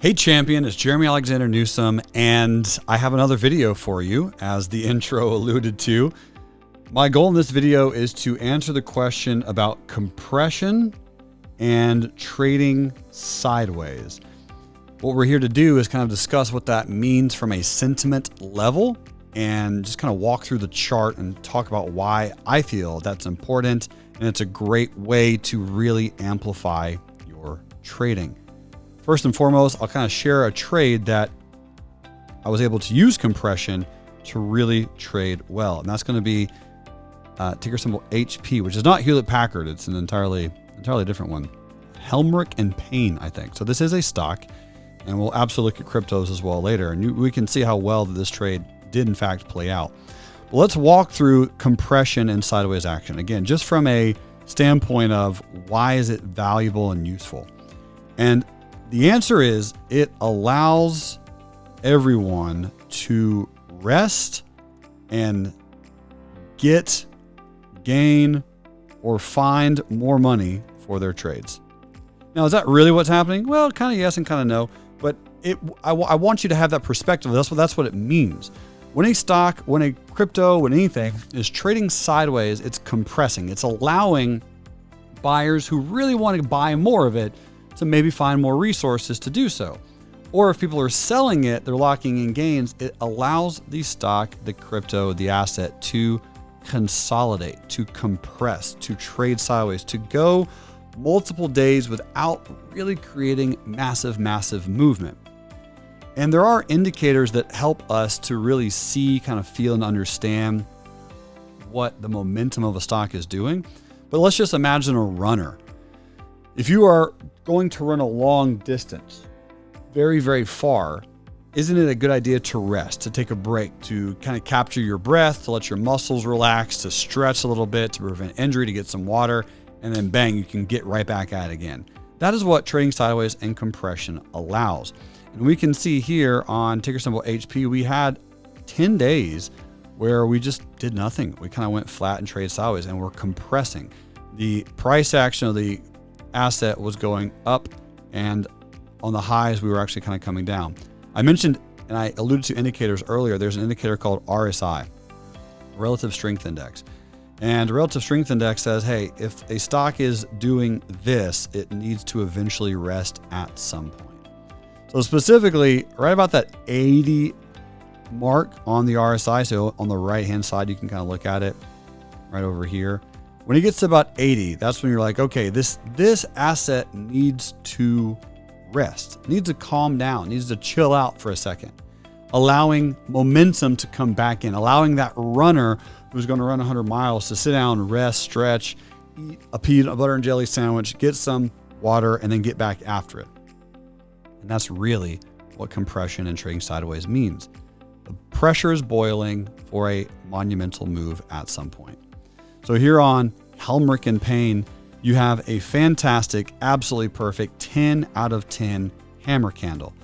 Hey champion, it's Jerremy Alexander Newsome, and I have another video for you, as the intro alluded to. My goal in this video is to answer the question about compression and trading sideways. What we're here to do is kind of discuss what that means from a sentiment level and just kind of walk through the chart and talk about why I feel that's important, and it's a great way to really amplify your trading. First and foremost, I'll kind of share a trade that I was able to use compression to really trade well. And that's going to be ticker symbol HP, which is not Hewlett Packard. It's an entirely different one. Helmerich and Payne, I think. So this is a stock, and we'll absolutely look at cryptos as well later. And we can see how well that this trade did in fact play out. But let's walk through compression and sideways action. Again, just from a standpoint of why is it valuable and useful? And the answer is it allows everyone to rest and gain, or find more money for their trades. Now, is that really what's happening? Well, kind of yes and kind of no, but I want you to have that perspective. That's what it means. When a stock, when a crypto, when anything is trading sideways, it's compressing. It's allowing buyers who really want to buy more of it to maybe find more resources to do so. Or if people are selling it, they're locking in gains. It allows the stock, the crypto, the asset to consolidate, to compress, to trade sideways, to go multiple days without really creating massive movement. And there are indicators that help us to really see, kind of feel and understand what the momentum of a stock is doing. But let's just imagine a runner. If you are going to run a long distance, very far, isn't it a good idea to rest, to take a break, to kind of capture your breath, to let your muscles relax, to stretch a little bit, to prevent injury, to get some water, and then bang, you can get right back at it again. That is what trading sideways and compression allows. And we can see here on ticker symbol HP, we had 10 days where we just did nothing. We kind of went flat and traded sideways, and we're compressing. The price action of the asset was going up, and on the highs we were actually kind of coming down. I mentioned, and I alluded to indicators earlier, there's an indicator called RSI, Relative Strength Index. And Relative Strength Index says, hey, if a stock is doing this, it needs to eventually rest at some point. So specifically, right about that 80 mark on the RSI, so on the right hand side you can kind of look at it right over here. When it gets to about 80, that's when you're like, okay, this asset needs to rest, needs to calm down, needs to chill out for a second, allowing momentum to come back in, allowing that runner who's going to run 100 miles to sit down, rest, stretch, eat a peanut butter and jelly sandwich, get some water, and then get back after it. And that's really what compression and trading sideways means. The pressure is boiling for a monumental move at some point. So here on Helmerich and Payne, you have a fantastic, absolutely perfect 10 out of 10 hammer candle.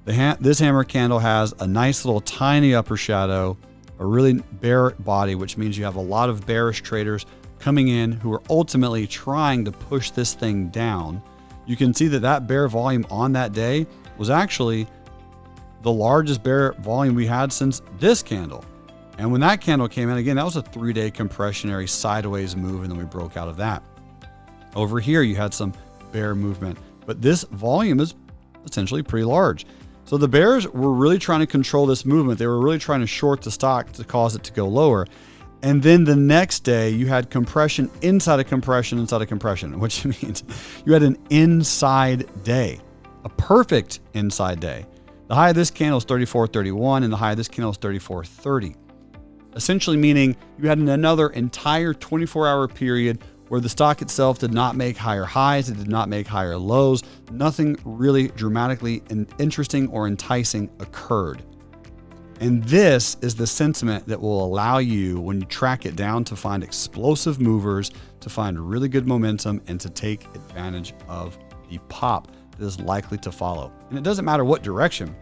This hammer candle has a nice little tiny upper shadow, a really bear body, which means you have a lot of bearish traders coming in who are ultimately trying to push this thing down. You can see that bear volume on that day was actually the largest bear volume we had since this candle. And when that candle came in, again, that was a 3-day compressionary sideways move, and then we broke out of that. Over here, you had some bear movement, but this volume is essentially pretty large. So the bears were really trying to control this movement. They were really trying to short the stock to cause it to go lower. And then the next day, you had compression inside of compression inside of compression, which means you had an inside day, a perfect inside day. The high of this candle is 34.31, and the high of this candle is 34.30. Essentially meaning you had another entire 24-hour period where the stock itself did not make higher highs, it did not make higher lows, nothing really dramatically interesting or enticing occurred. And this is the sentiment that will allow you, when you track it down, to find explosive movers, to find really good momentum, and to take advantage of the pop that is likely to follow. And it doesn't matter what direction.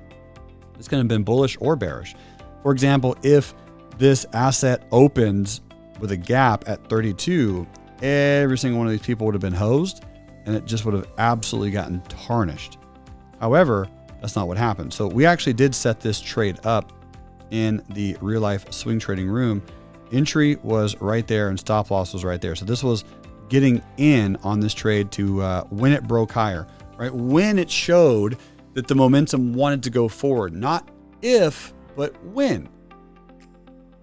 It's going to have been bullish or bearish. For example, if this asset opens with a gap at 32, every single one of these people would have been hosed, and it just would have absolutely gotten tarnished. However, That's not what happened. So we actually did set this trade up in the real life swing trading room. Entry was right there and stop loss was right there. So this was getting in on this trade to when it broke higher, right? When it showed that the momentum wanted to go forward, not if, but when.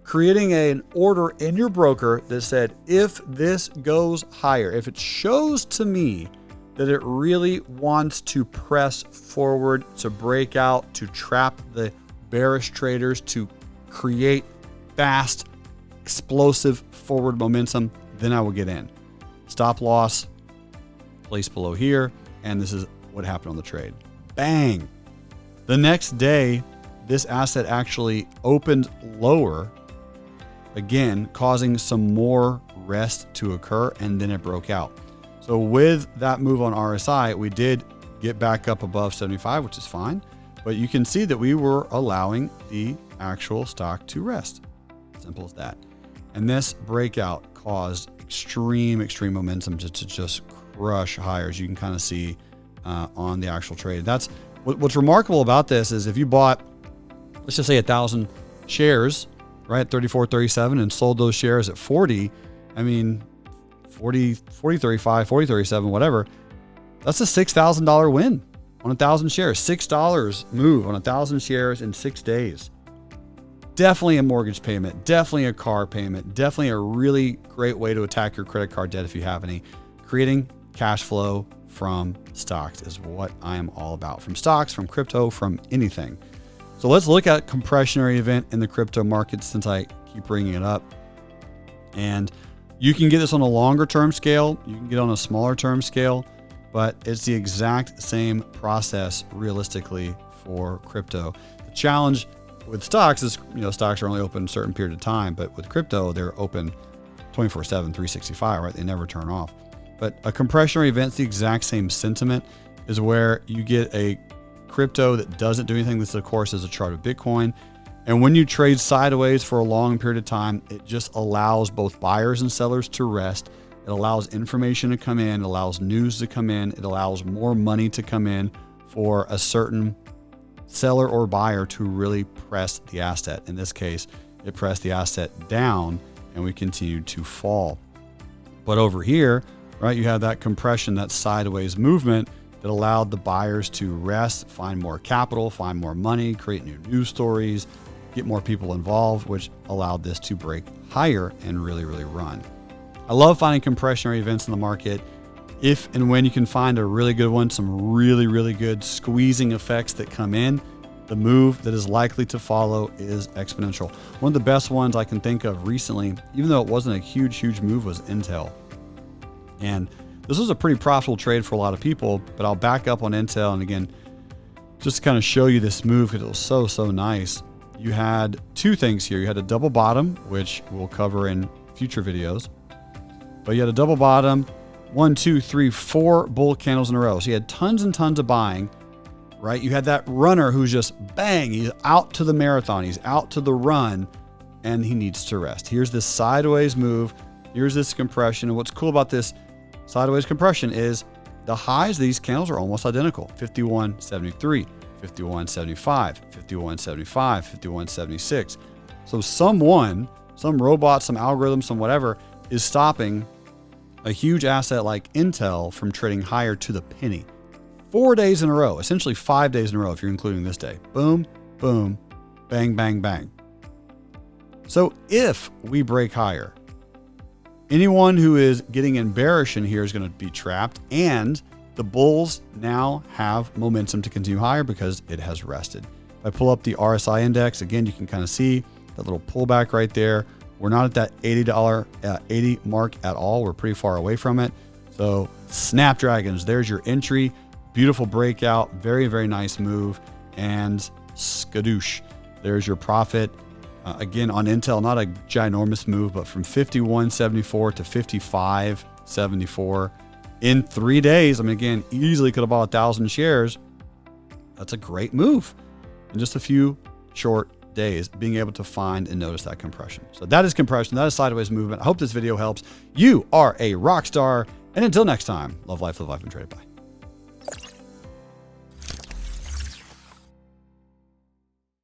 Creating an order in your broker that said, if this goes higher, if it shows to me that it really wants to press forward, to break out, to trap the bearish traders, to create fast, explosive forward momentum, then I will get in. Stop loss, placed below here, and this is what happened on the trade. Bang! The next day, this asset actually opened lower, again, causing some more rest to occur, and then it broke out. So with that move on RSI, we did get back up above 75, which is fine, but you can see that we were allowing the actual stock to rest. Simple as that. And this breakout caused extreme momentum to just crush higher, as you can kind of see on the actual trade. That's what's remarkable about this is if you bought, let's just say 1,000 shares, right, at 34.37 and sold those shares at 40, I mean, 40.35, 40.37, whatever, that's a $6,000 win on 1,000 shares. $6 move on 1,000 shares in 6 days. Definitely a mortgage payment, definitely a car payment, definitely a really great way to attack your credit card debt if you have any. Creating cash flow from stocks is what I am all about. From stocks, from crypto, from anything. So let's look at compressionary event in the crypto market since I keep bringing it up. And you can get this on a longer term scale. You can get on a smaller term scale, but it's the exact same process realistically for crypto. The challenge with stocks is, stocks are only open a certain period of time, but with crypto, they're open 24/7, 365, right? They never turn off. But a compressionary event's the exact same sentiment, is where you get a crypto that doesn't do anything. This, of course, is a chart of Bitcoin. And when you trade sideways for a long period of time, it just allows both buyers and sellers to rest. It allows information to come in, it allows news to come in, it allows more money to come in for a certain seller or buyer to really press the asset. In this case, it pressed the asset down and we continued to fall. But over here, right, you have that compression, that sideways movement that allowed the buyers to rest, find more capital, find more money, create new news stories, get more people involved, which allowed this to break higher and really run. I love finding compressionary events in the market. If and when you can find a really good one, some really good squeezing effects that come in, the move that is likely to follow is exponential. One of the best ones I can think of recently, even though it wasn't a huge move, was Intel. And this was a pretty profitable trade for a lot of people, but I'll back up on Intel. And again, just to kind of show you this move because it was so nice. You had two things here. You had a double bottom, which we'll cover in future videos, but you had a double bottom, 1, 2, 3, 4 bull candles in a row. So you had tons and tons of buying, right? You had that runner who's just bang, he's out to the marathon, he's out to the run, and he needs to rest. Here's this sideways move. Here's this compression. And what's cool about this sideways compression is the highs of these candles are almost identical. 51.73, 51.75, 51.75, 51.76. So some robot, some algorithm, some whatever is stopping a huge asset like Intel from trading higher to the penny. 4 days in a row, essentially 5 days in a row if you're including this day. Boom, boom, bang, bang, bang. So if we break higher, anyone who is getting in bearish in here is going to be trapped, and the bulls now have momentum to continue higher because it has rested. If I pull up the RSI index, again, you can kind of see that little pullback right there. We're not at that $80 mark at all. We're pretty far away from it. So Snapdragons, there's your entry. Beautiful breakout, very nice move. And skadoosh, there's your profit. Again, on Intel, not a ginormous move, but from 51.74 to 55.74 in 3 days. I mean, again, easily could have bought 1,000 shares. That's a great move in just a few short days, being able to find and notice that compression. So that is compression. That is sideways movement. I hope this video helps. You are a rock star. And until next time, love life, and trade it. Bye.